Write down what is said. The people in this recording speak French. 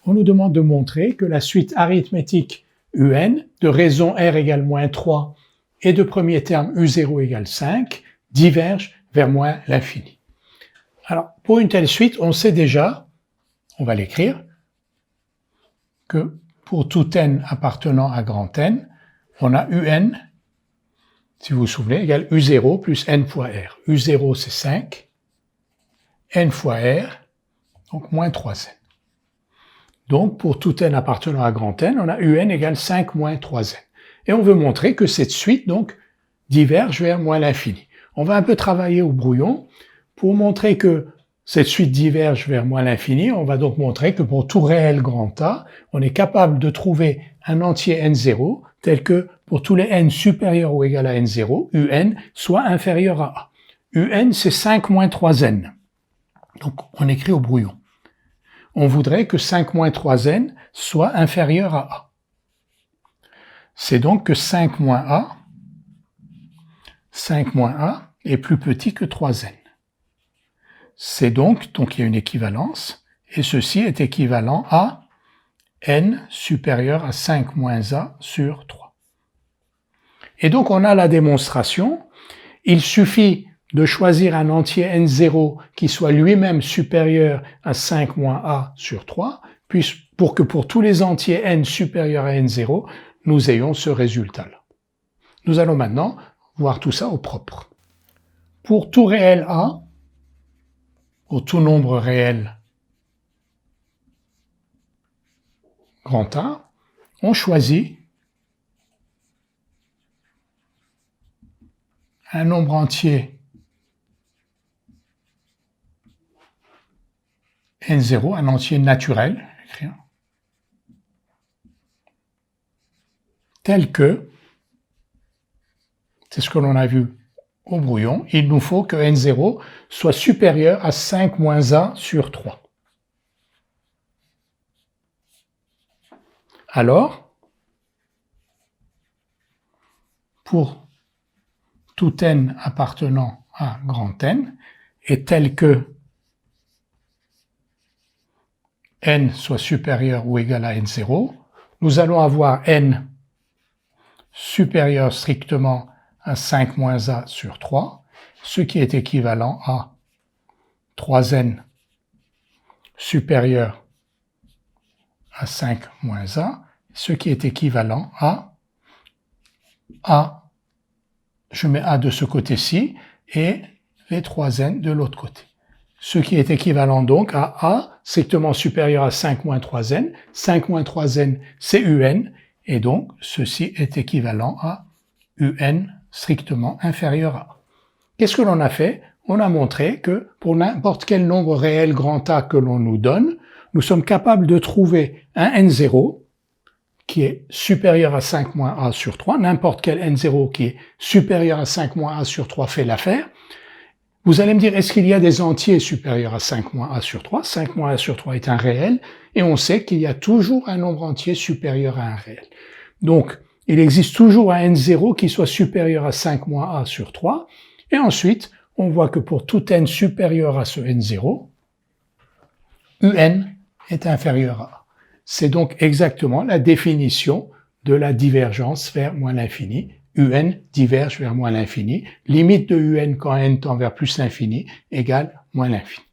on nous demande de montrer que la suite arithmétique UN de raison R égale moins 3 et de premier terme U0 égale 5 diverge vers moins l'infini. Alors, pour une telle suite, on sait déjà, on va l'écrire, que pour tout n appartenant à grand N, on a UN, si vous vous souvenez, égale U0 plus n fois R. U0 c'est 5, n fois R, donc moins 3n. Donc, pour tout n appartenant à grand N, on a UN égale 5 moins 3n. Et on veut montrer que cette suite, donc, diverge vers moins l'infini. On va un peu travailler au brouillon. Pour montrer que cette suite diverge vers moins l'infini, on va donc montrer que pour tout réel grand A, on est capable de trouver un entier n0 tel que pour tous les n supérieurs ou égal à n0, un soit inférieur à a. Un, c'est 5 moins 3n. Donc, on écrit au brouillon. On voudrait que 5 moins 3n soit inférieur à a. C'est donc que 5 moins a est plus petit que 3n. C'est donc il y a une équivalence, et ceci est équivalent à n supérieur à 5 moins a sur 3. Et donc on a la démonstration, il suffit de choisir un entier n0 qui soit lui-même supérieur à 5 moins a sur 3, pour que pour tous les entiers n supérieurs à n0, nous ayons ce résultat-là. Nous allons maintenant voir tout ça au propre. Pour tout réel a, pour tout nombre réel grand A, on choisit un nombre entier n0, un entier naturel, tel que, c'est ce que l'on a vu au brouillon, il nous faut que n0 soit supérieur à 5 moins a sur 3. Alors, pour tout n appartenant à grand N, est tel que n soit supérieur ou égal à n0, nous allons avoir n supérieur strictement à 5 moins a sur 3, ce qui est équivalent à 3n supérieur à 5 moins a, ce qui est équivalent à a, je mets a de ce côté-ci, et les 3n de l'autre côté. Ce qui est équivalent donc à a strictement supérieur à 5 moins 3n, 5 moins 3n c'est un, et donc ceci est équivalent à un strictement inférieur à a. Qu'est-ce que l'on a fait? On a montré que pour n'importe quel nombre réel grand A que l'on nous donne, nous sommes capables de trouver un n0 qui est supérieur à 5 moins a sur 3, n'importe quel n0 qui est supérieur à 5 moins a sur 3 fait l'affaire. Vous allez me dire, est-ce qu'il y a des entiers supérieurs à 5 moins a sur 3? 5 moins a sur 3 est un réel, et on sait qu'il y a toujours un nombre entier supérieur à un réel. Donc, il existe toujours un n0 qui soit supérieur à 5 moins a sur 3, et ensuite, on voit que pour tout n supérieur à ce n0, un est inférieur à a. C'est donc exactement la définition de la divergence vers moins l'infini. Un diverge vers moins l'infini. Limite de un quand n tend vers plus l'infini égale moins l'infini.